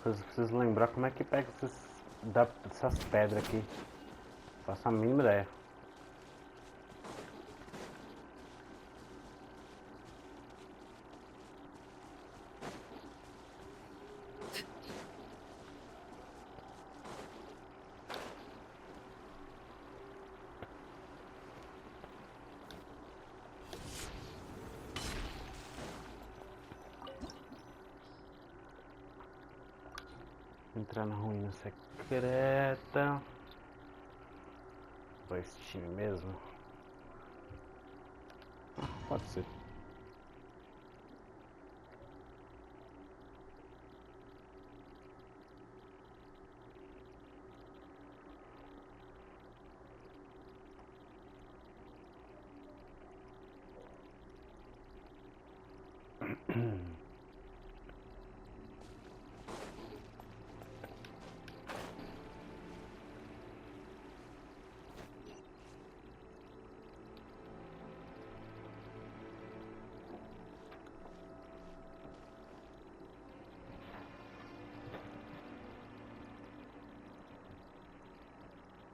Preciso lembrar como é que pega essas pedras aqui. Faço a mínima ideia. Entrar na ruína secreta. Foi esse time mesmo? Pode ser.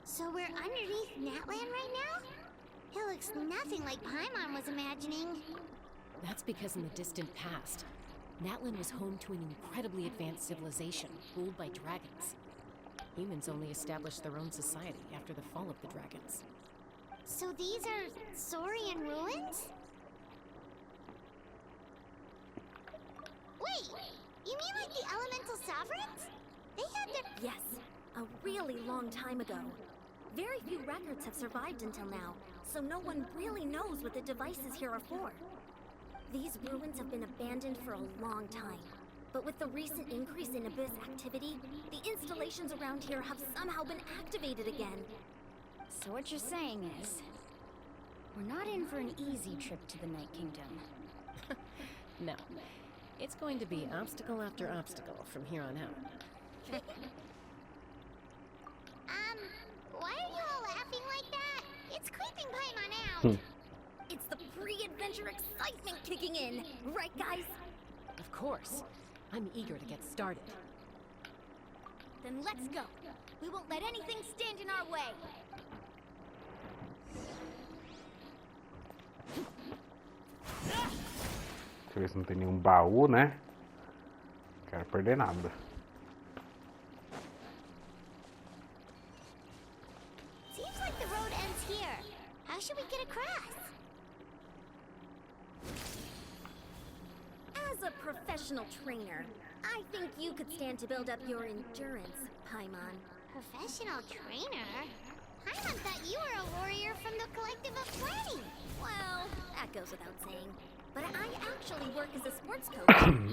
So we're underneath Natland right now? It looks nothing like Paimon was imagining. That's because in the distant past, Natland was home to an incredibly advanced civilization ruled by dragons. Humans only established their own society after the fall of the dragons. So these are Saurian ruins? Wait, you mean like the elemental sovereigns? They had their... Yes, a really long time ago. Very few records have survived until now, so no one really knows what the devices here are for. These ruins have been abandoned for a long time. But with the recent increase in Abyss activity, the installations around here have somehow been activated again. So what you're saying is, we're not in for an easy trip to the Night Kingdom. No. It's going to be obstacle after obstacle from here on out. Why are you all laughing like that? It's creeping Paimon out. It's the pre-adventure excitement kicking in, right guys? Of course. I'm eager to get started. Then let's go. We won't let anything stand in our way. Deixa eu ver se não tem nenhum baú, né? Não quero perder nada. Seems like the road ends here. How should we get across? As a professional trainer, I think you could stand to build up your endurance, Paimon. Professional trainer? Paimon thought you were a warrior from the Collective of 20. Well, that goes without saying. But I actually work as a sports coach.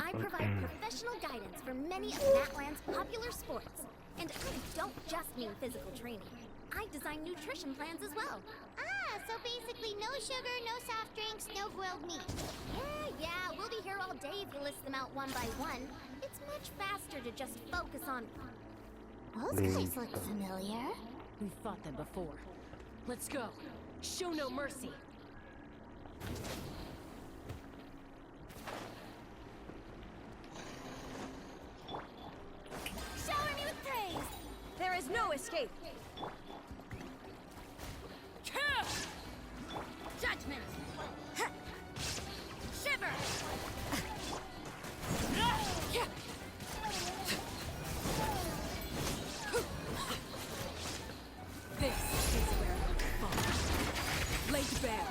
I provide professional guidance for many of Natland's popular sports. And I don't just mean physical training. I design nutrition plans as well. Ah, so basically no sugar, no soft drinks, no grilled meat. Yeah, we'll be here all day if you list them out one by one. It's much faster to just focus on... Those guys look familiar. We've fought them before. Let's go. Show no mercy. Shower me with praise! There is no escape! Judgment! Shiver! This is where I fall. Laid bare.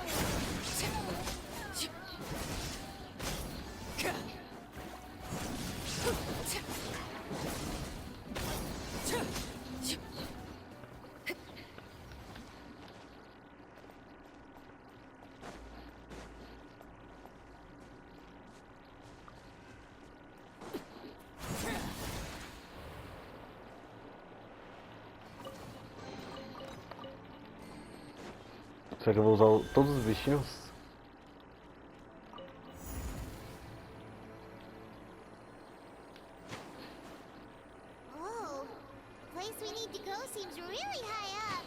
Será que eu vou usar todos os bichinhos? Oh, the place we need to go seems really high up.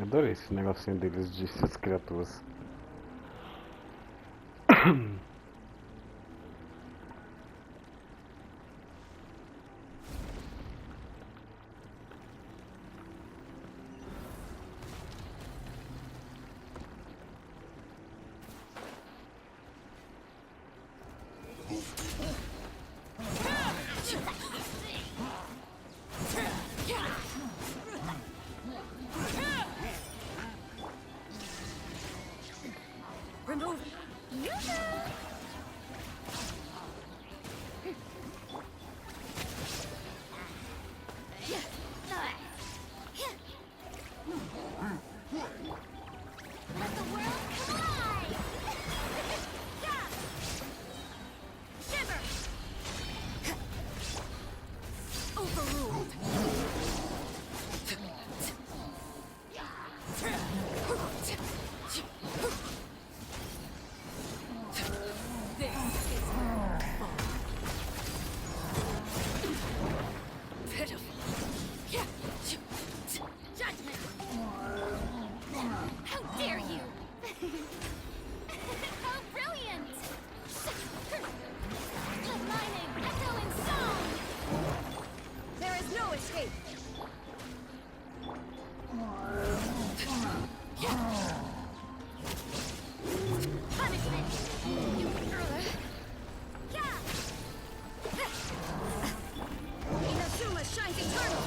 Adorei esse negocinho deles de essas criaturas. Remove. Let the world collide! Shiver. Overruled. How dare you! How brilliant! Aligning, echoing song! There is no escape. Punishment! You Inazuma shines eternal.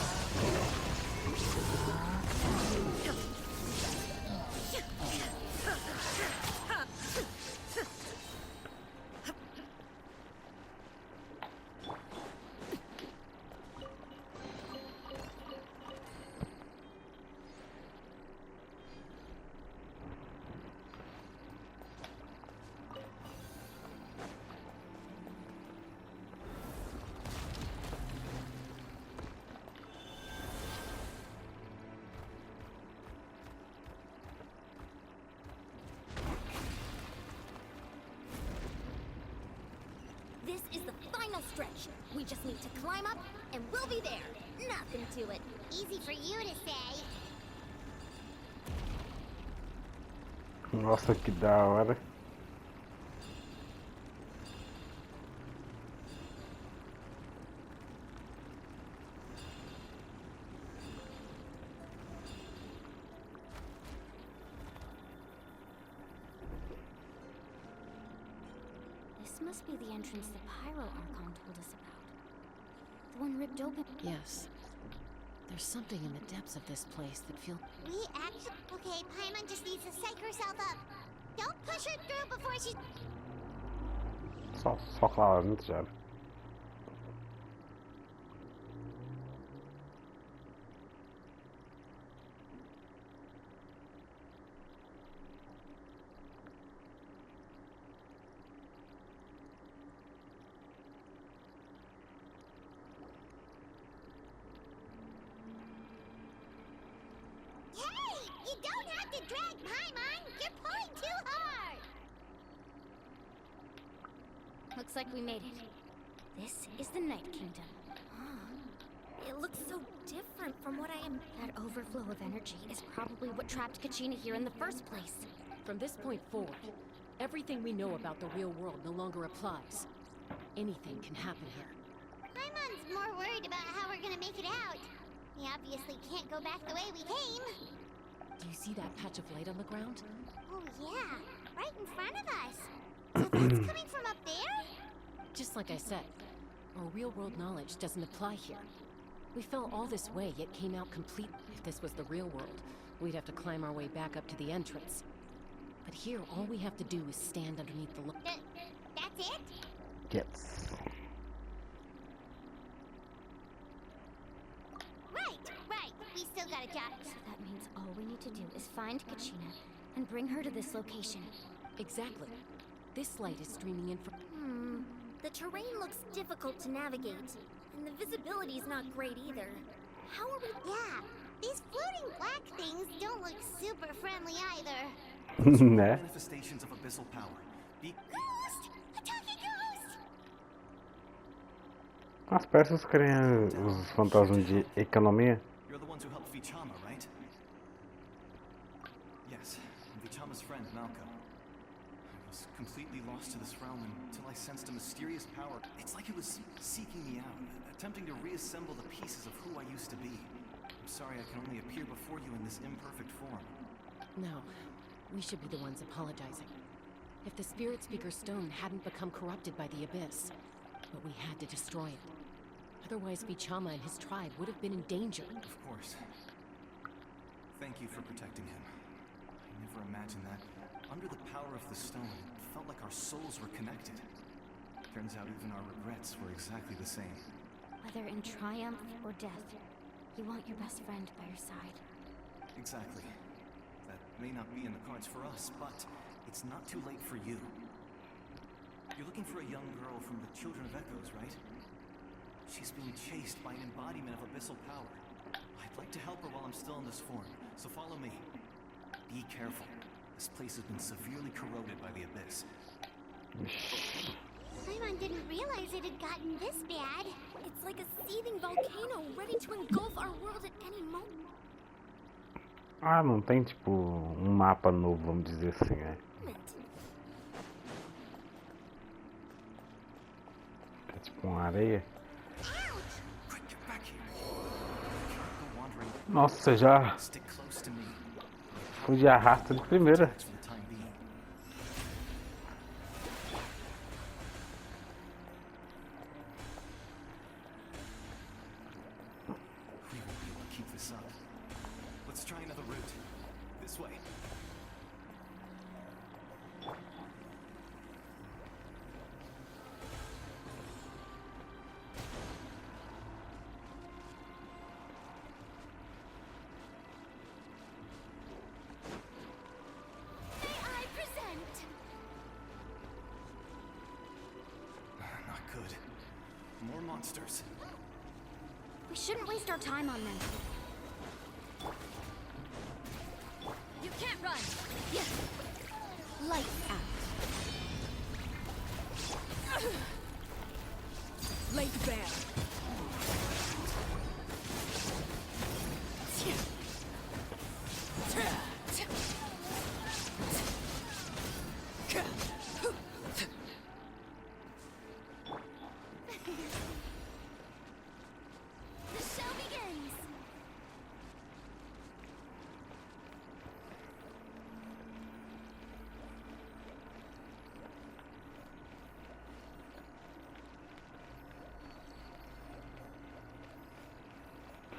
This is the final stretch. We just need to climb up, and we'll be there. Nothing to it. Easy for you to say. Nossa, que da hora. This must be the entrance the Pyro Archon told us about. The one ripped open. Yes. There's something in the depths of this place that feels... We actually... Okay, Paimon just needs to psych herself up. Don't push her through before she... Só claramente já. Hey! You don't have to drag Paimon! You're pulling too hard! Looks like we made it. This is the Night Kingdom. It looks so different from what I am. That overflow of energy is probably what trapped Kachina here in the first place. From this point forward, everything we know about the real world no longer applies. Anything can happen here. Paimon's more worried about how we're gonna make it out. We obviously can't go back the way we came. Do you see that patch of light on the ground? Oh yeah, right in front of us. So that's coming from up there? Just like I said, our real-world knowledge doesn't apply here. We fell all this way, yet came out complete. If this was the real world, we'd have to climb our way back up to the entrance. But here, all we have to do is stand underneath the That's it? Yes. Right. We still got a job. So that means all we need to do is find Kachina and bring her to this location. Exactly. This light is streaming in from... The terrain looks difficult to navigate, and the visibility's not great either. How are we? Yeah, these floating black things don't look super friendly either. Né? Manifestations of abyssal power. Ghost! A talking ghost! As peças querem os fantasmas de economia. You're the ones who helped Vichama, right? Pachama's friend, Malco. I was completely lost to this realm until I sensed a mysterious power. It's like it was seeking me out, attempting to reassemble the pieces of who I used to be. I'm sorry I can only appear before you in this imperfect form. No, we should be the ones apologizing. If the Spirit Speaker Stone hadn't become corrupted by the Abyss, but we had to destroy it. Otherwise, Vichama and his tribe would have been in danger. Of course. Thank you for protecting him. I never imagined that. Under the power of the stone, it felt like our souls were connected. Turns out even our regrets were exactly the same. Whether in triumph or death, you want your best friend by your side. Exactly. That may not be in the cards for us, but it's not too late for you. You're looking for a young girl from the Children of Echoes, right? She's being chased by an embodiment of abyssal power. I'd like to help her while I'm still in this form, so follow me. Be careful. This place has been severely corroded by the Abyss. Paimon didn't realize it had gotten this bad. It's like a seething volcano ready to engulf our world at any moment. Ah, não tem tipo um mapa novo, vamos dizer assim, né? É tipo uma areia. Quick, get back here. Go wandering. Nossa, já Stick close to me. fui de arrasta de primeira. For the time being. We won't be able to keep this up. Let's try another route. This way. May I present? Not good. More monsters. We shouldn't waste our time on them. You can't run! Yeah. Lights out. Laid bare. The show begins.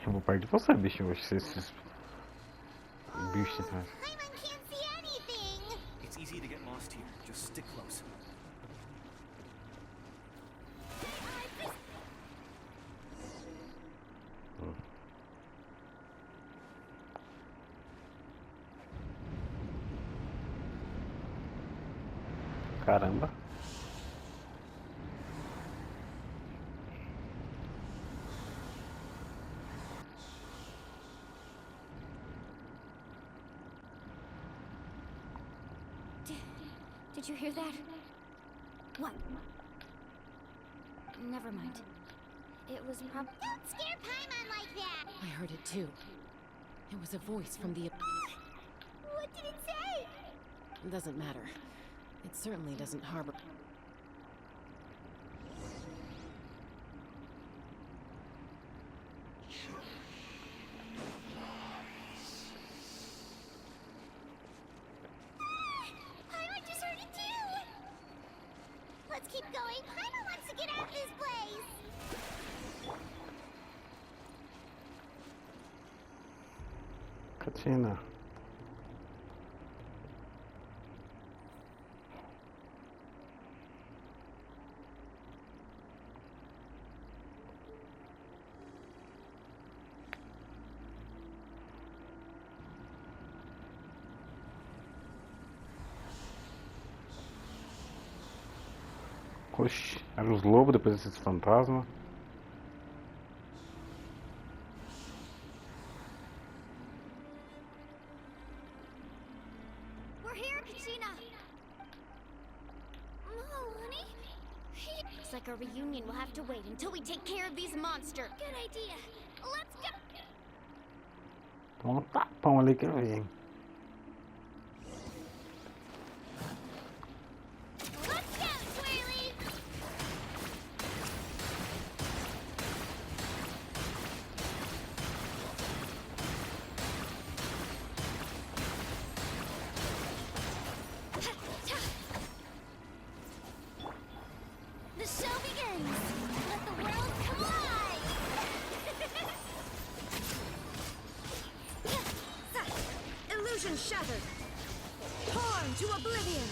Eu vou perto de você, bicho. Esses bichos. Né? Paimon can't see anything. It's easy to get lost here. Just stick close. Caramba. Did you hear that? What? Never mind. It was Don't scare Paimon like that. I heard it too. It was a voice from the... What did it say? It doesn't matter. It certainly doesn't harbor... Paimon just heard it too. Let's keep going. Paimon wants to get out of this place. Katina. Oxi, eram os lobos depois desses fantasmas. We're here, Kachina! Oh, honey. Looks like our reunion will have to wait until we take care of these monsters. Good idea. Let's go. Toma um tapão ali que eu vi, hein? begins! Let the world collide! Illusion shattered! Torn to oblivion!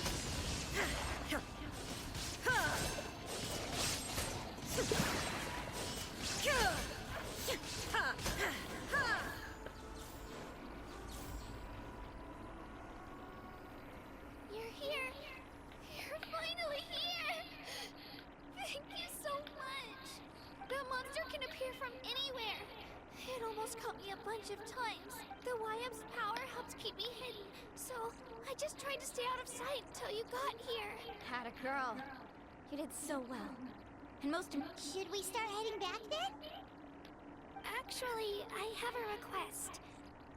You're here. You're finally here. Thank you so much. The monster can appear from anywhere. It almost caught me a bunch of times. The YM's power helped keep me hidden, so I just tried to stay out of sight until you got here. Had a girl. You did so well. And Should we start heading back then? Actually, I have a request.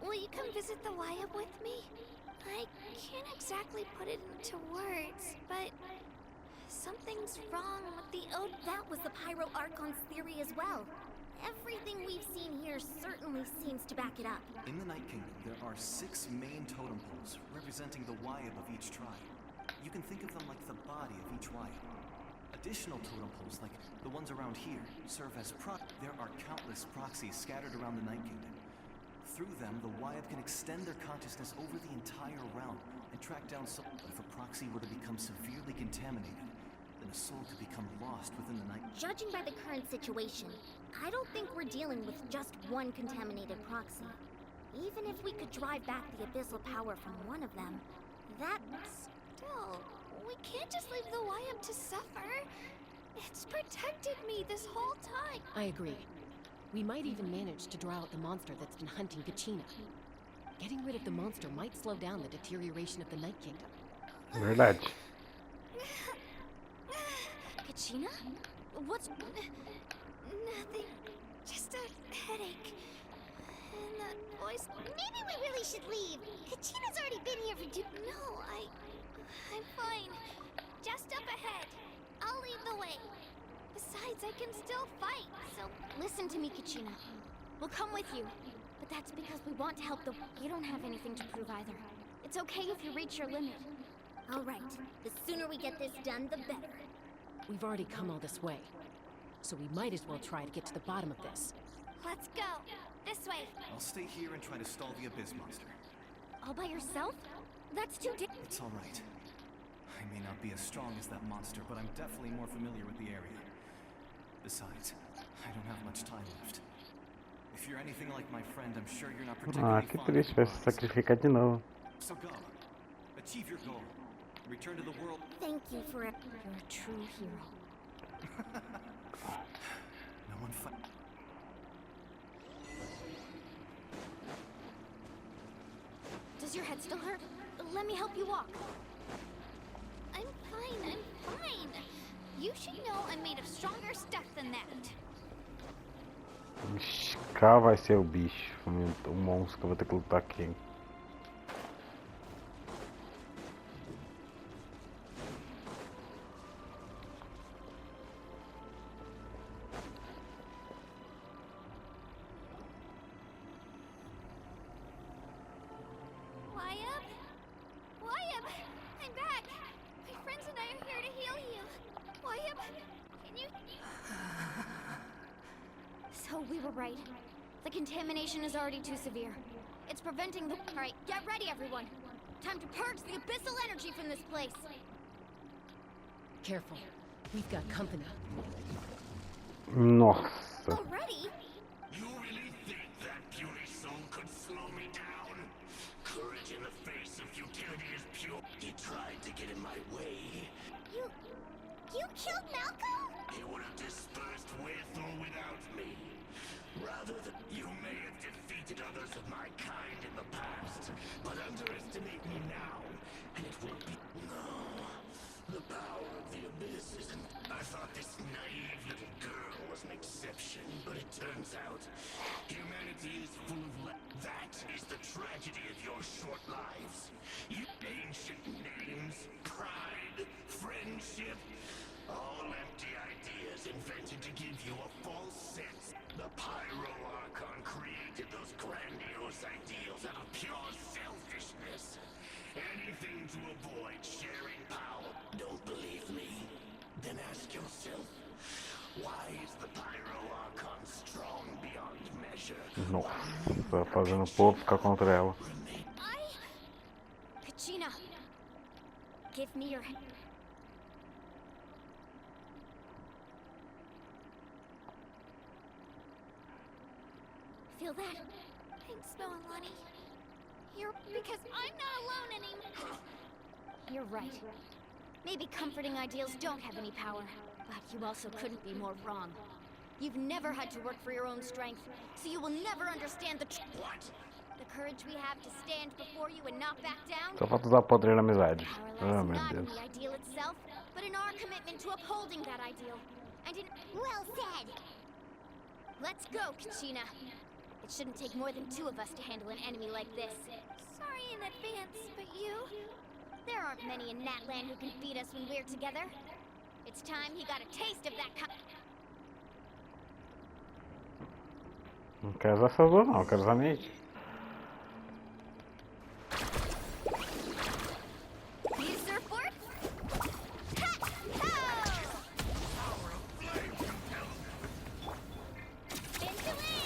Will you come visit the YM with me? I can't exactly put it into words, but something's wrong with the Ode. That was the Pyro Archon's theory as well. Everything we've seen here certainly seems to back it up. In the Night Kingdom, there are 6 main totem poles representing the Wyab of each tribe. You can think of them like the body of each Wyab. Additional totem poles, like the ones around here, serve as There are countless proxies scattered around the Night Kingdom. Through them, the Wyab can extend their consciousness over the entire realm and track down souls. But if a proxy were to become severely contaminated, then a soul could become lost within the night. Judging by the current situation, I don't think we're dealing with just one contaminated proxy. Even if we could drive back the abyssal power from one of them, that... Still, we can't just leave the YM to suffer. It's protected me this whole time. I agree. We might even manage to draw out the monster that's been hunting Kachina. Getting rid of the monster might slow down the deterioration of the Night Kingdom. Verdade. Kachina? What's... Nothing. Just a headache. And that voice... Maybe we really should leave. Kachina's already been here for No, I'm fine. Just up ahead. I'll lead the way. Besides, I can still fight, so... Listen to me, Kachina. We'll come with you. But that's because we want to help the... You don't have anything to prove either. It's okay if you reach your limit. All right. The sooner we get this done, the better. We've already come all this way, so we might as well try to get to the bottom of this. Let's go. This way. I'll stay here and try to stall the Abyss Monster. All by yourself? That's too It's all right. I may not be as strong as that monster, but I'm definitely more familiar with the area. Besides, I don't have much time left. If you're anything like my friend, I'm sure you're not particularly Que fond triste, of vai se goodbyes. sacrificar de novo. So go. Achieve your goal. Return to the world. Thank you for it. You're a true hero. No one fight. Does your head still hurt? Let me help you walk. I'm fine. You should know I'm made of stronger stuff than that. Ixi, cá vai ser o bicho, o monstro que eu vou ter que lutar aqui. Wyab, I'm back. My friends and I are here to heal you. Wyab, can you... So we were right. The contamination is already too severe. It's preventing the... All right, get ready, everyone. Time to purge the abyssal energy from this place. Careful. We've got company. Nossa. Already? You really think that puny soul could slow me down? Courage in the face of futility is pure. He tried to get in my way. You killed Malcolm? He would have dispersed with or without me. Rather than you may have defeated others of my kind in the past, but underestimate me now, and it will be... No. The power of the abyss isn't... I thought this naive little girl was an exception, but it turns out humanity is full of... That is the tragedy of your short lives. You ancient names, pride, friendship, all empty ideas invented to give you a false sense. The Pyro Archon created those grandiose ideals out of pure selfishness. Anything to avoid sharing power. Don't believe me? Then ask yourself, Why is the Pyro Archon strong beyond measure? Nossa, fazendo o povo ficar contra ela. Kachina, give me your. Feel that? Thanks, Noelani. You're because I'm not alone anymore. You're right. Maybe comforting ideals don't have any power, but you also couldn't be more wrong. You've never had to work for your own strength, so you will never understand the What? the courage we have to stand before you and not back down. Só falta usar o poder da amizade. Power Ah, lies meu not in Deus. the ideal itself, but in our commitment to upholding that ideal. And in Well said. Let's go, Kachina. It shouldn't take more than two of us to handle an enemy like this. Sorry in advance, but you? There aren't many in Natlan who can beat us when we're together. It's time he got a taste of that Não quero usar essas duas não, quero usar a Nate. Need a surfboard? Ha! Power of flame compels Spin to win!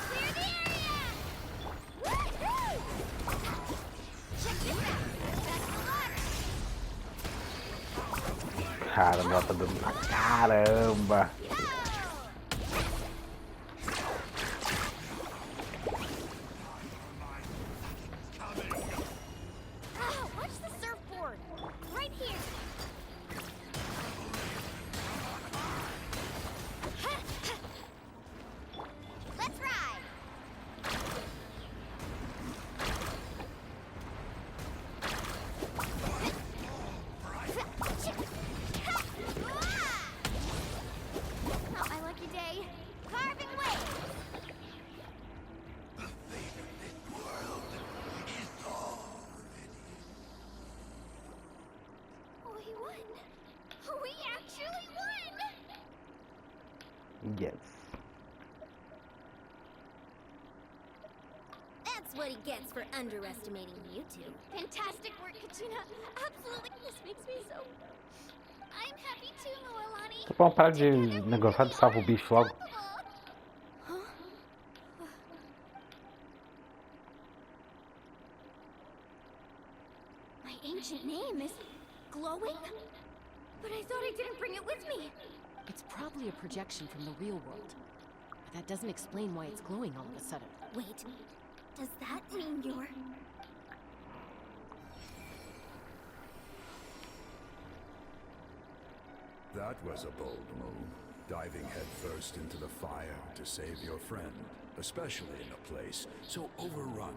Clear the area! Woohoo! Check this out! Best of luck! Caramba, ela tá dando pra caramba. Oh, watch the surfboard! Right here! Let's ride! Not my lucky day. Carving waves! the fate of this world is already. We won. We actually won. Yes. That's what he gets for underestimating you two. Fantastic work, Kachina. Absolutely. This makes me so. I'm happy too, Noelani. Você pode parar de negociar de salvar o bicho logo? My ancient name is glowing? But I thought I didn't bring it with me. It's probably a projection from the real world. But that doesn't explain why it's glowing all of a sudden. Wait, does that mean you're... That was a bold move, diving headfirst into the fire to save your friend, especially in a place so overrun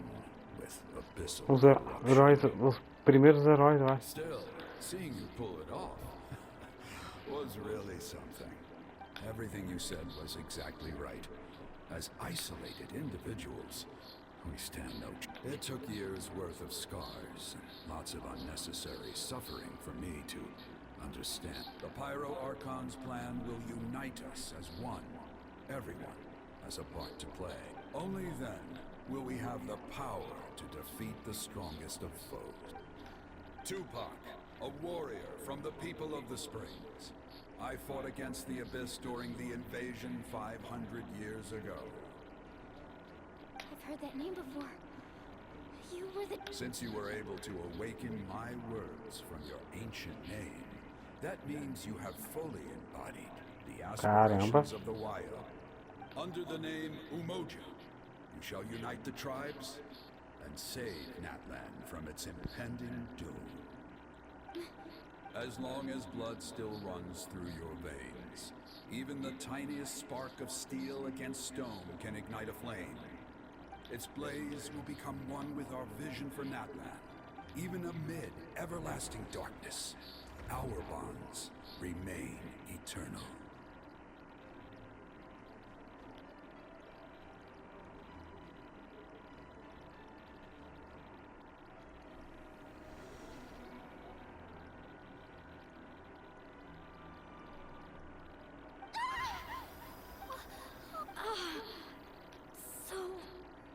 with abyssal Os corruption. heróis, os primeiros heróis, eu acho. Still, seeing you pull it off was really something. Everything you said was exactly right. As isolated individuals, we stand no chance. It took years' worth of scars and lots of unnecessary suffering for me to understand. The Pyro Archon's plan will unite us as one. Everyone has a part to play. Only then will we have the power to defeat the strongest of foes. Tupac, a warrior from the people of the Springs. I fought against the Abyss during the invasion 500 years ago. I've heard that name before. You were the. Since you were able to awaken my words from your ancient name, that means you have fully embodied the aspirations of the Wild. Under the name Umoja, you shall unite the tribes and save Natlan from its impending doom. As long as blood still runs through your veins, even the tiniest spark of steel against stone can ignite a flame. Its blaze will become one with our vision for Natlan. Even amid everlasting darkness, our bonds remain eternal. So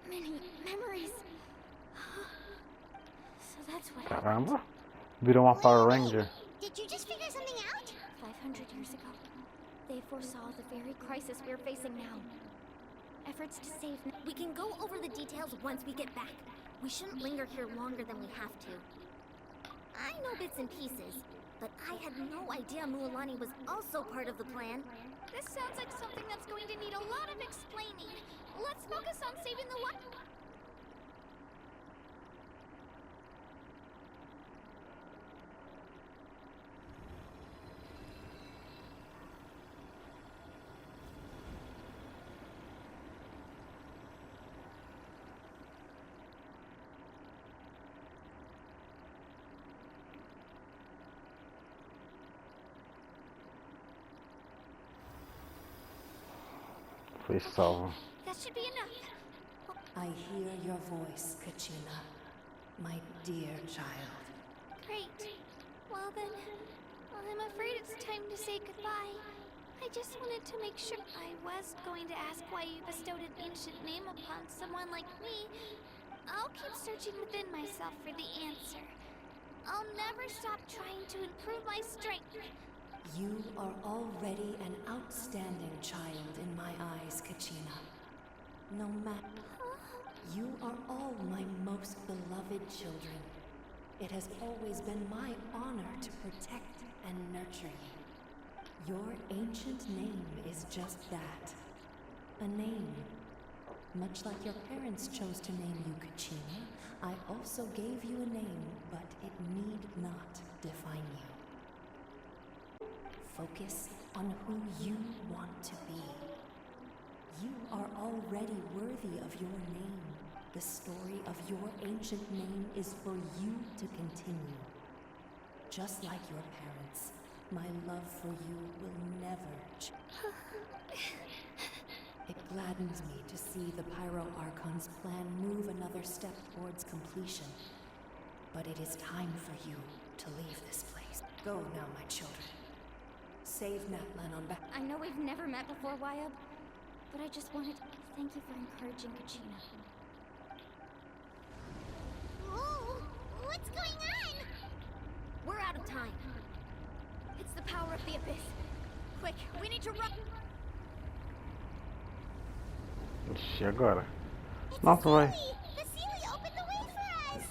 many memories. So that's what happened. Caramba. Virou uma Power Ranger. Did you just figure something out? 500 years ago, they foresaw the very crisis we're facing now. Efforts to save... We can go over the details once we get back. We shouldn't linger here longer than we have to. I know bits and pieces, but I had no idea Mualani was also part of the plan. This sounds like something that's going to need a lot of explaining. Let's focus on saving the one. Foi salvo. That should be enough. I hear your voice, Kachina, my dear child. Great. Well then, I'm afraid it's time to say goodbye. I just wanted to make sure. I was going to ask why you bestowed an ancient name upon someone like me. I'll keep searching within myself for the answer. I'll never stop trying to improve my strength. You are already an outstanding child in my eyes, Kachina. No matter. You are all my most beloved children. It has always been my honor to protect and nurture you. Your ancient name is just that. A name. Much like your parents chose to name you Kachina, I also gave you a name, but it need not define you. Focus on who you want to be. You are already worthy of your name. The story of your ancient name is for you to continue. Just like your parents, my love for you will never change. It gladdens me to see the Pyro Archon's plan move another step towards completion. But it is time for you to leave this place. Go now, my children. Save Natlan on back. I know we've never met before, Wayab, but I just wanted to thank you for encouraging Kachina. Ooh, what's going on? We're out of time. It's the power of the Abyss. Quick, we need to run. Ixi, agora. Nossa, vai. The Sealy opened the way for us.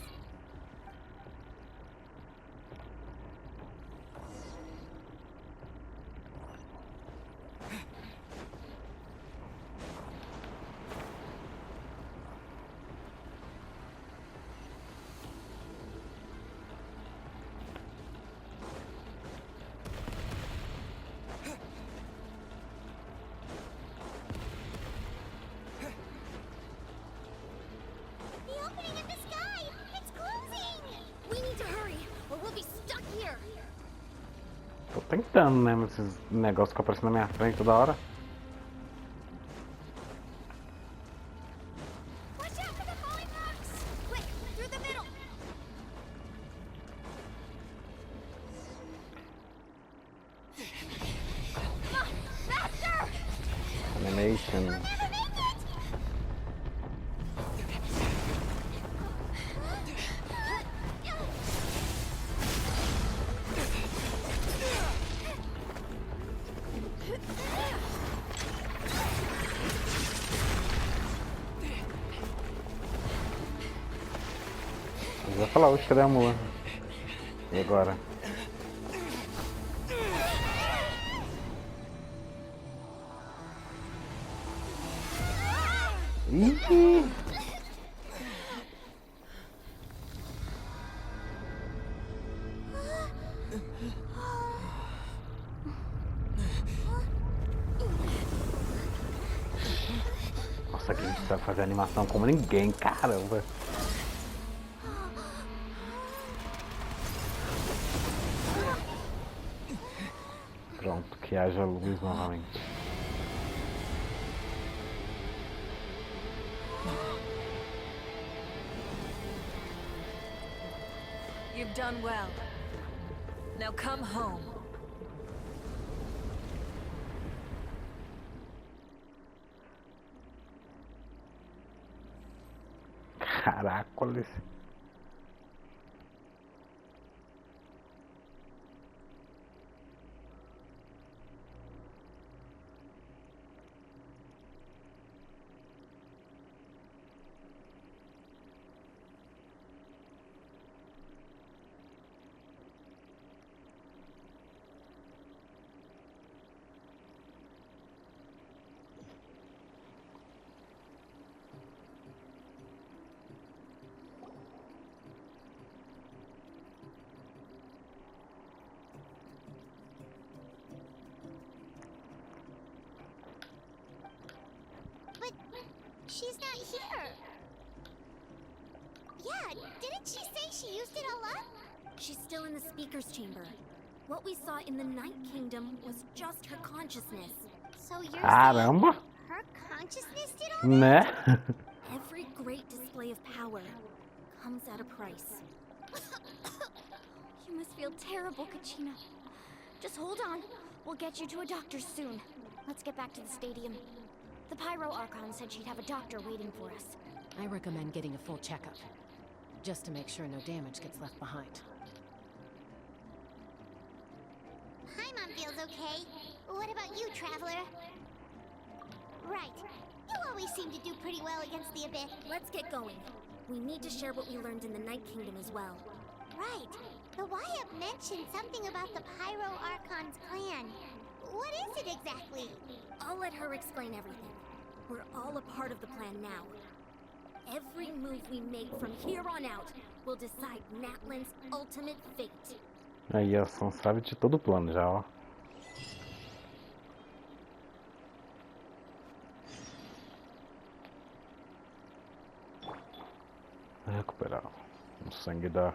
The opening in the sky! It's closing! We need to hurry, or we'll be stuck here. Tô tentando, né? Mas esses negócios ficam aparecendo na minha frente toda hora. Watch out for the falling rocks! Quick, through the middle. Come on, faster! Animation. Never make it! Eu ia falar, hoje cadê a mula? E agora? Ih! Nossa, que a gente sabe fazer animação como ninguém, caramba! Pronto, que haja luz novamente. You've done well. Now come home. Caracoles. She's not here. Yeah, didn't she say she used it all up? She's still in the speaker's chamber. What we saw in the Night Kingdom was just her consciousness. So you're Caramba! saying her consciousness did all Né? Every great display of power comes at a price. You must feel terrible, Kachina. Just hold on. We'll get you to a doctor soon. Let's get back to the stadium. The Pyro Archon said she'd have a doctor waiting for us. I recommend getting a full checkup, just to make sure no damage gets left behind. Paimon feels okay. What about you, Traveler? Right. You always seem to do pretty well against the Abyss. Let's get going. We need to share what we learned in the Night Kingdom as well. Right. The Wyatt mentioned something about the Pyro Archon's plan. What is it exactly? I'll let her explain everything. We're all a part of the plan now. Every move we make from here on out will decide Natlan's ultimate fate. Aí a Sam sabe de todo o plano já, ó. Recuperar o sangue da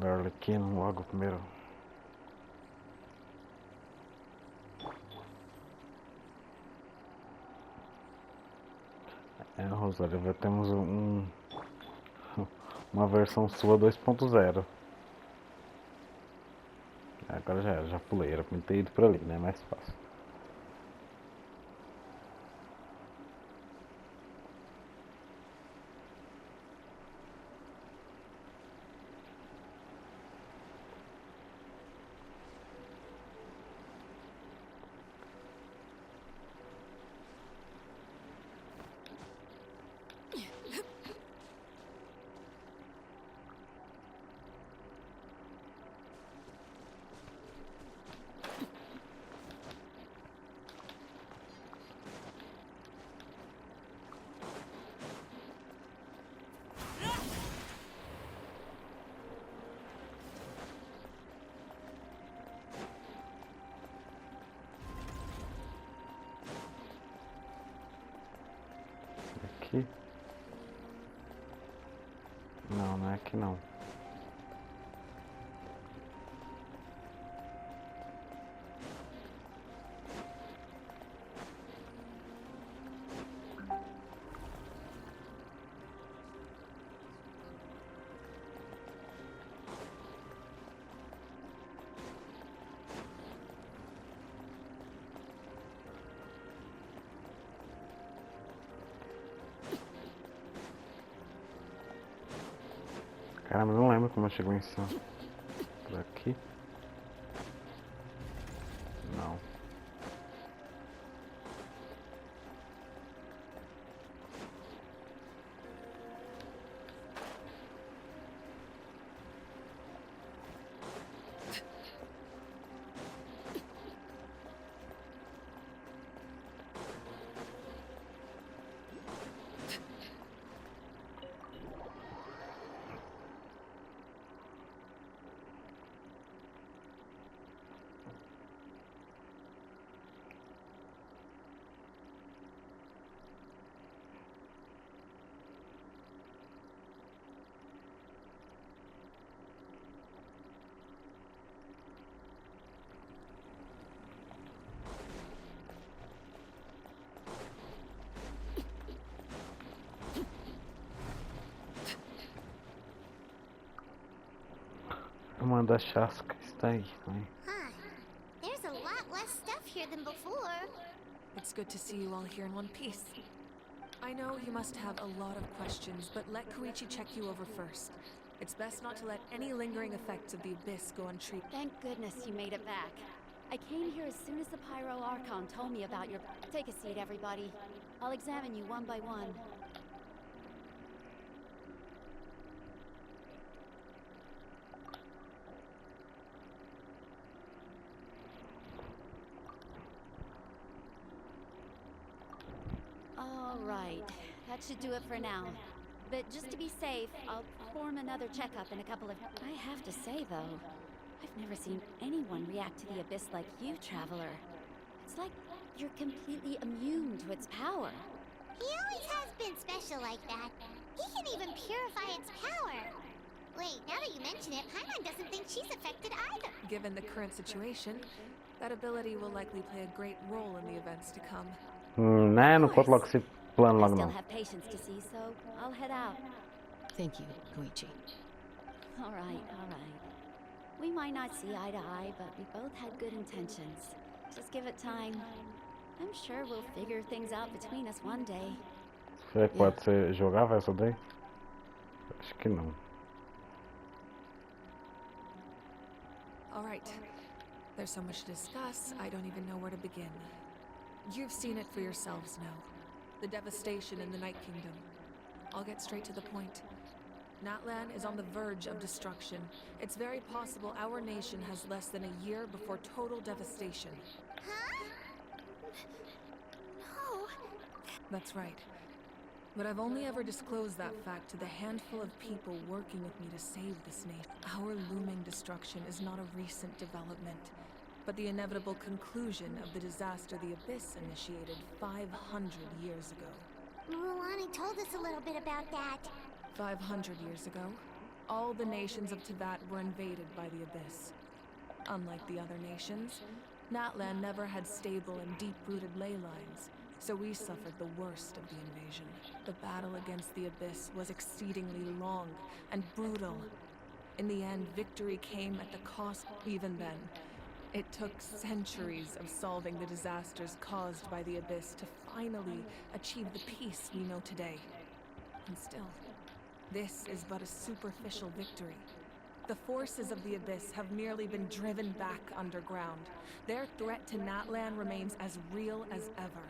Arlequina logo primeiro. Rosário, já temos uma versão sua 2.0. Agora já pulei, era pra ter ido por ali, né? Mais fácil. Aqui? Não, não é aqui não. Caramba, não lembro como chegou em cima. Por aqui? Não. Uma das chascas está aí também. Huh. There's a lot less stuff here than before. It's good to see you all here in one piece. I know you must have a lot of questions, but let Koichi check you over first. It's best not to let any lingering effects of the Abyss go untreated. Thank goodness you made it back. I came here as soon as the Pyro Archon told me about your... Take a seat, everybody. I'll examine you one by one. All right, that should do it for now. But just to be safe, I'll perform another checkup in a couple of... I have to say, though, I've never seen anyone react to the Abyss like you, Traveler. It's like you're completely immune to its power. He always has been special like that. He can even purify its power. Wait, now that you mention it, Paimon doesn't think she's affected either. Given the current situation, that ability will likely play a great role in the events to come. Né, não conto logo esse plano I logo still não. have patients to see, so I'll head out. Thank you, Koichi. All right, all right. We might not see eye to eye, but we both had good intentions. Just give it time. I'm sure we'll figure things out between us one day. Será que pode ser jogável essa daí? Acho que não. All right. There's so much to discuss, I don't even know where to begin. You've seen it for yourselves now. The devastation in the Night Kingdom. I'll get straight to the point. Natlan is on the verge of destruction. It's very possible our nation has less than a year before total devastation. Huh? No. That's right. But I've only ever disclosed that fact to the handful of people working with me to save this nation. Our looming destruction is not a recent development, but the inevitable conclusion of the disaster the Abyss initiated 500 years ago. Mulani told us a little bit about that. 500 years ago, all the nations of Teyvat were invaded by the Abyss. Unlike the other nations, Natlan never had stable and deep-rooted ley lines, so we suffered the worst of the invasion. The battle against the Abyss was exceedingly long and brutal. In the end, victory came at the cost. Even then, it took centuries of solving the disasters caused by the Abyss to finally achieve the peace we know today. And still, this is but a superficial victory. The forces of the Abyss have merely been driven back underground. Their threat to Natlan remains as real as ever.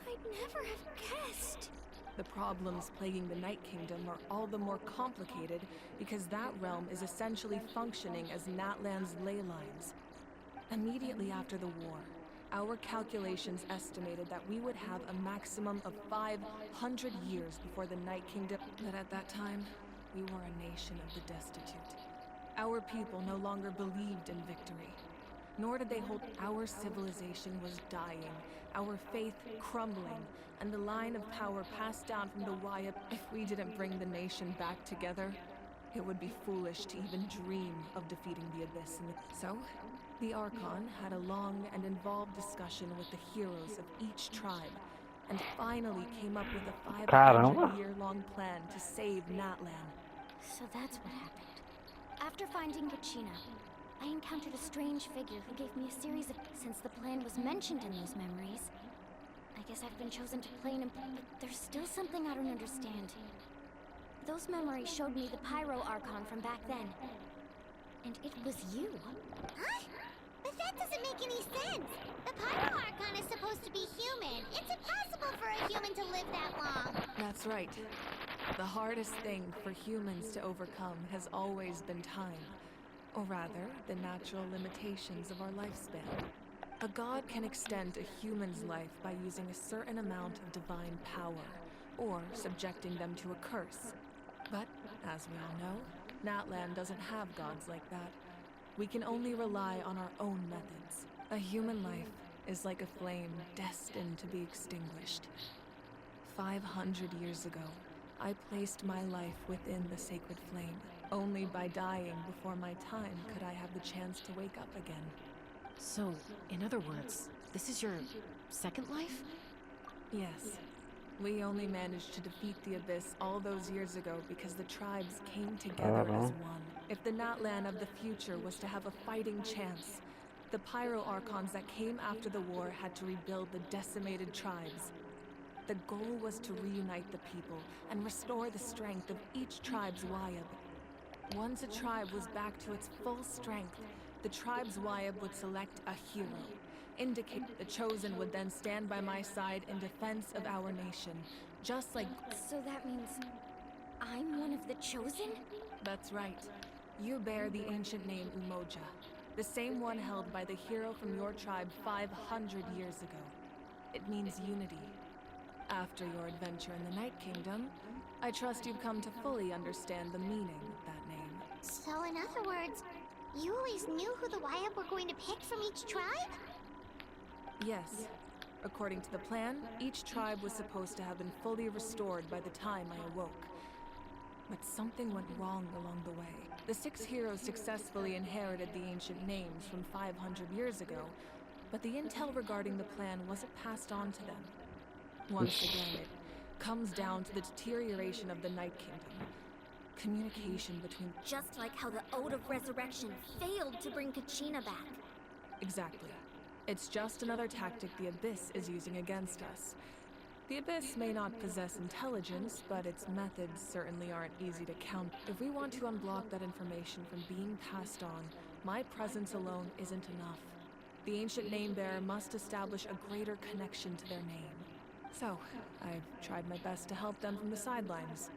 I'd never have guessed. The problems plaguing the Night Kingdom are all the more complicated because that realm is essentially functioning as Natlan's ley lines. Immediately after the war, our calculations estimated that we would have a maximum of 500 years before the Night Kingdom. But at that time, we were a nation of the destitute. Our people no longer believed in victory, nor did they hold our civilization was dying, our faith crumbling, and the line of power passed down from the Wyatt. If we didn't bring the nation back together, it would be foolish to even dream of defeating the Abyss. So, the Archon had a long and involved discussion with the heroes of each tribe, and finally came up with a 500-year-long plan to save Natlan. So that's what happened. After finding Kachina, I encountered a strange figure who gave me a series of... Since the plan was mentioned in those memories, I guess I've been chosen to play an... But there's still something I don't understand. Those memories showed me the Pyro Archon from back then. And it was you. Huh? But that doesn't make any sense. The Pyro Archon is supposed to be human. It's impossible for a human to live that long. That's right. The hardest thing for humans to overcome has always been time. Or rather, the natural limitations of our lifespan. A god can extend a human's life by using a certain amount of divine power, or subjecting them to a curse. But, as we all know, Natlan doesn't have gods like that. We can only rely on our own methods. A human life is like a flame destined to be extinguished. 500 years ago, I placed my life within the sacred flame. Only by dying before my time could I have the chance to wake up again. So, in other words, this is your second life? Yes. We only managed to defeat the Abyss all those years ago because the tribes came together as one. If the Natlan of the future was to have a fighting chance, the Pyro Archons that came after the war had to rebuild the decimated tribes. The goal was to reunite the people and restore the strength of each tribe's Wayab. Once a tribe was back to its full strength, the tribe's Wayab would select a hero. Indicate the Chosen would then stand by my side in defense of our nation, just like... So that means I'm one of the Chosen? That's right. You bear the ancient name Umoja, the same one held by the hero from your tribe 500 years ago. It means unity. After your adventure in the Night Kingdom, I trust you've come to fully understand the meaning of that name. So in other words, you always knew who the Wyatt were going to pick from each tribe? Yes. According to the plan, each tribe was supposed to have been fully restored by the time I awoke. But something went wrong along the way. The 6 heroes successfully inherited the ancient names from 500 years ago, but the intel regarding the plan wasn't passed on to them. Once again, it comes down to the deterioration of the Night Kingdom. Communication between... Just like how the Ode of Resurrection failed to bring Kachina back. Exactly. It's just another tactic the Abyss is using against us. The Abyss may not possess intelligence, but its methods certainly aren't easy to count. If we want to unblock that information from being passed on, my presence alone isn't enough. The ancient name-bearer must establish a greater connection to their name. So, I've tried my best to help them from the sidelines.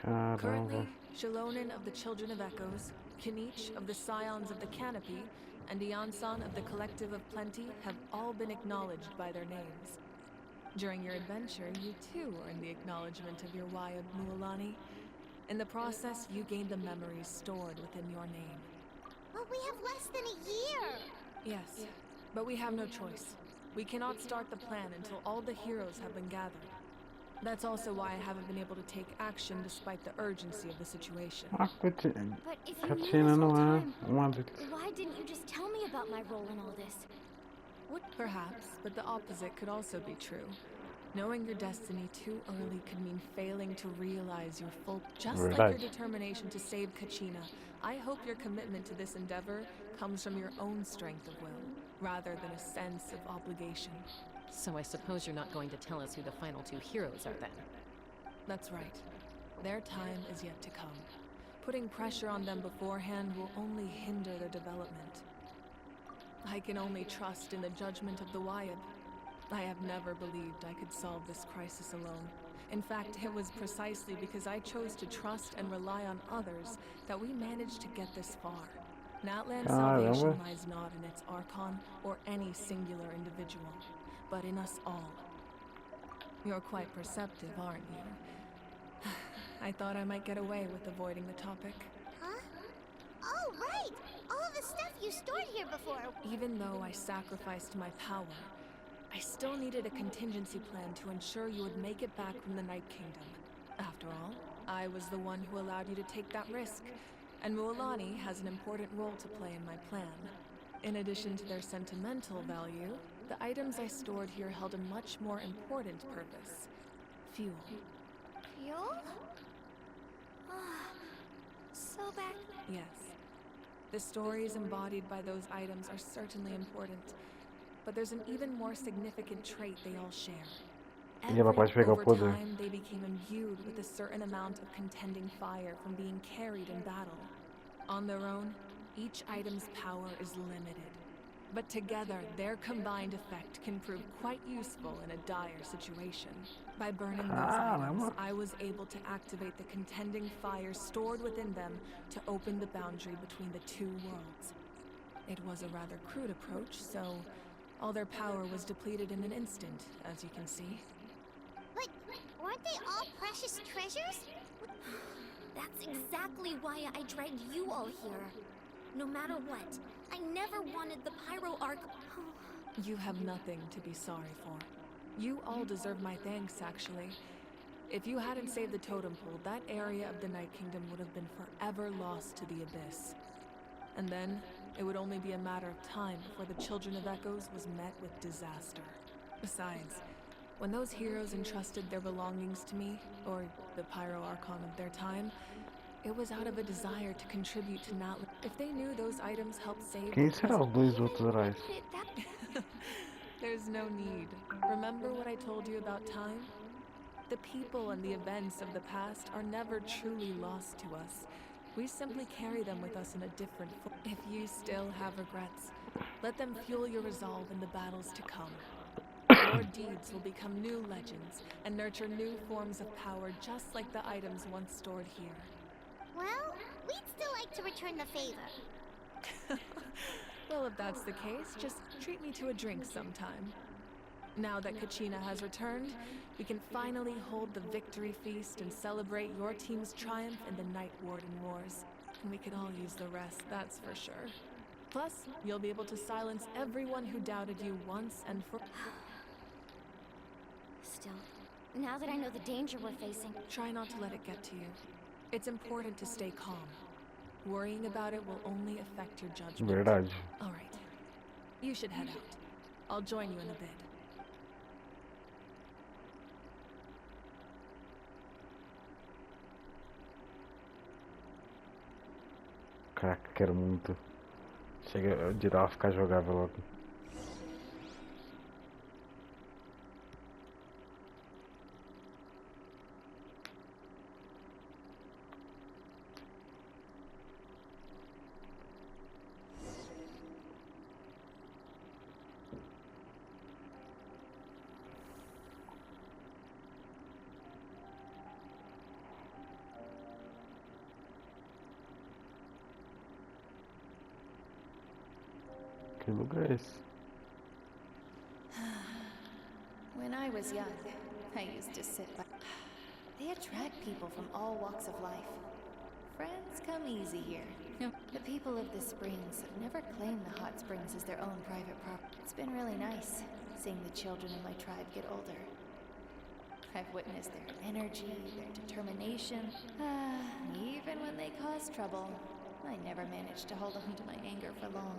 Currently, Shalonin of the Children of Echoes, Kinich of the Scions of the Canopy, and Iansan of the Collective of Plenty have all been acknowledged by their names. During your adventure, you too earned the acknowledgement of your Wayab Mualani. In the process, you gained the memories stored within your name. But we have less than a year! Yes, but we have no choice. We cannot start the plan until all the heroes have been gathered. That's also why I haven't been able to take action despite the urgency of the situation. But if you knew Kachina this não whole é time, uma deles. why didn't you just tell me about my role in all this? Perhaps, but the opposite could also be true. Knowing your destiny too early could mean failing to realize your full... Just like your determination to save Kachina, I hope your commitment to this endeavor comes from your own strength of will, rather than a sense of obligation. So I suppose you're not going to tell us who the final 2 heroes are then? That's right. Their time is yet to come. Putting pressure on them beforehand will only hinder their development. I can only trust in the judgment of the Wayab. I have never believed I could solve this crisis alone. In fact, it was precisely because I chose to trust and rely on others that we managed to get this far. Natlan's salvation lies not in its Archon or any singular individual, but in us all. You're quite perceptive, aren't you? I thought I might get away with avoiding the topic. Huh? Oh, right! All the stuff you stored here before. Even though I sacrificed my power, I still needed a contingency plan to ensure you would make it back from the Night Kingdom. After all, I was the one who allowed you to take that risk, and Mualani has an important role to play in my plan. In addition to their sentimental value, the items I stored here held a much more important purpose. Fuel. Fuel? So back... Yes. The stories embodied by those items are certainly important, but there's an even more significant trait they all share. Over time, they became imbued with a certain amount of contending fire from being carried in battle. On their own, each item's power is limited. But together, their combined effect can prove quite useful in a dire situation. By burning those items, I was able to activate the contending fire stored within them to open the boundary between the 2 worlds. It was a rather crude approach, so all their power was depleted in an instant, as you can see. But weren't they all precious treasures? That's exactly why I dragged you all here. No matter what, I never wanted the Pyro Arc... You have nothing to be sorry for. You all deserve my thanks, actually. If you hadn't saved the totem pole, that area of the Night Kingdom would have been forever lost to the Abyss. And then, it would only be a matter of time before the Children of Echoes was met with disaster. Besides, when those heroes entrusted their belongings to me, or the Pyro Archon of their time, it was out of a desire to contribute to Natlan. If they knew those items helped save... Quem será os 2 outros heróis? There's no need. Remember what I told you about time? The people and the events of the past are never truly lost to us. We simply carry them with us in a different form. If you still have regrets, let them fuel your resolve in the battles to come. Your deeds will become new legends and nurture new forms of power just like the items once stored here. Well, we'd still like to return the favor. Well, if that's the case, just treat me to a drink sometime. Now that Kachina has returned, we can finally hold the victory feast and celebrate your team's triumph in the Night Warden Wars. And we could all use the rest, that's for sure. Plus, you'll be able to silence everyone who doubted you once and for. Still, now that I know the danger we're facing, Try not to let it get to you. It's important to stay calm. Worrying about it will only affect your judgment. Verdade. All right. You should head out. I'll join you in a bit. Caraca, quero muito. Chega de lá ficar jogável logo. Que lugar é esse? When I was young, I used to sit by. They attract people from all walks of life. Friends come easy here. The people of the springs have never claimed the hot springs as their own private property. It's been really nice seeing the children of my tribe get older. I've witnessed their energy, their determination. Even when they cause trouble, I never managed to hold on to my anger for long.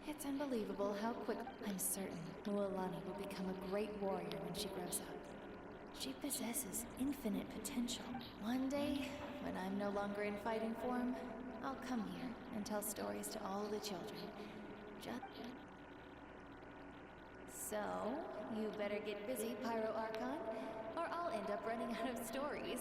It's unbelievable how quick. I'm certain Mualani will become a great warrior when she grows up. She possesses infinite potential. One day, when I'm no longer in fighting form, I'll come here and tell stories to all the children. So, you better get busy, Pyro Archon, or I'll end up running out of stories.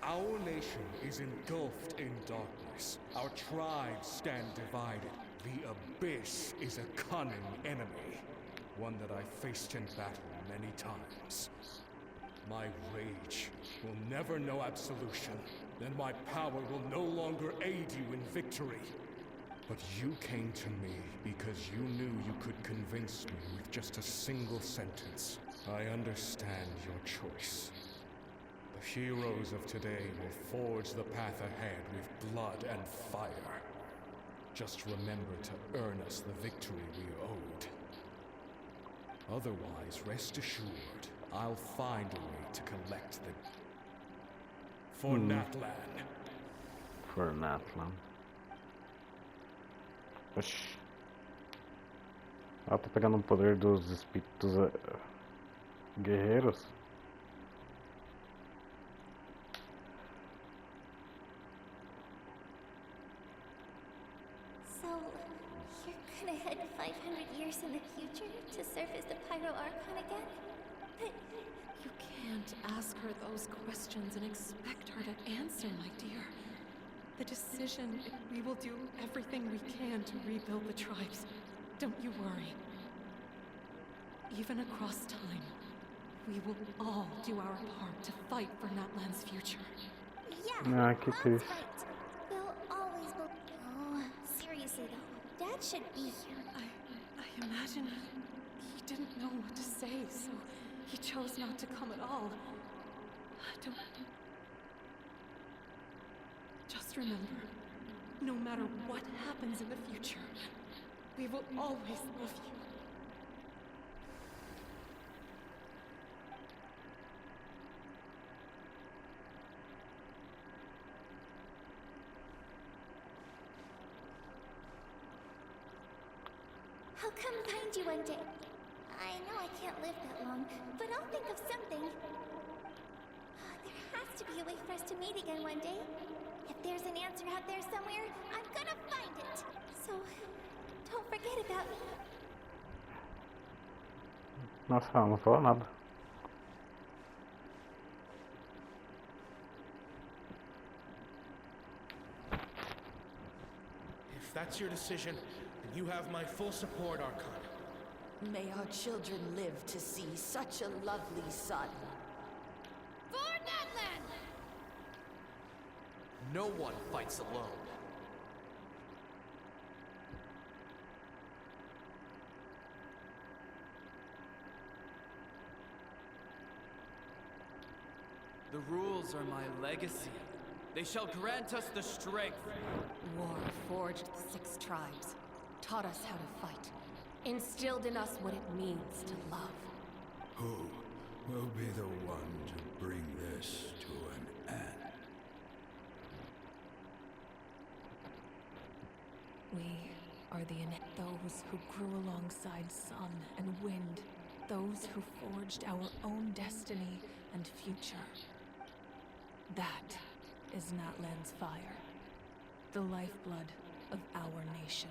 Our nation is engulfed in darkness. Our tribes stand divided. The Abyss is a cunning enemy, one that I faced in battle many times. My rage will never know absolution, and my power will no longer aid you in victory. But you came to me because you knew you could convince me with just a single sentence. I understand your choice. The heroes of today will forge the path ahead with blood and fire. Just remember to earn us the victory we owed. Otherwise, rest assured, I'll find a way to collect the... For Natlan. For Natlan. Oxi. Ela tá pegando o poder dos espíritos guerreiros. So, you're gonna head 500 years in the future to serve as the Pyro Archon again? But You can't ask her those questions and expect her to answer, my dear. The decision, we will do everything we can to rebuild the tribes. Don't you worry. Even across time, we will all do our part to fight for Natlan's future. yeah, que Mom's triste. right. We'll always Oh, seriously though, Dad should be here. I imagine he didn't know what to say, so he chose not to come at all. Don't... Just remember, no matter what happens in the future, we will always love you. I'll come find you one day. I know I can't live that long, but I'll think of something. There has to be a way for us to meet again one day. If there's an answer out there somewhere, I'm gonna find it. So, don't forget about me. Nossa, ela não falou nada. that's your decision, then you have my full support, Arcana. May our children live to see such a lovely son. For Natlan! No one fights alone. The rules are my legacy. They shall grant us the strength. War forged the 6 tribes, taught us how to fight, instilled in us what it means to love. Who will be the one to bring this to an end? We are those who grew alongside sun and wind, those who forged our own destiny and future. That is Natlan's fire, the lifeblood of our nation.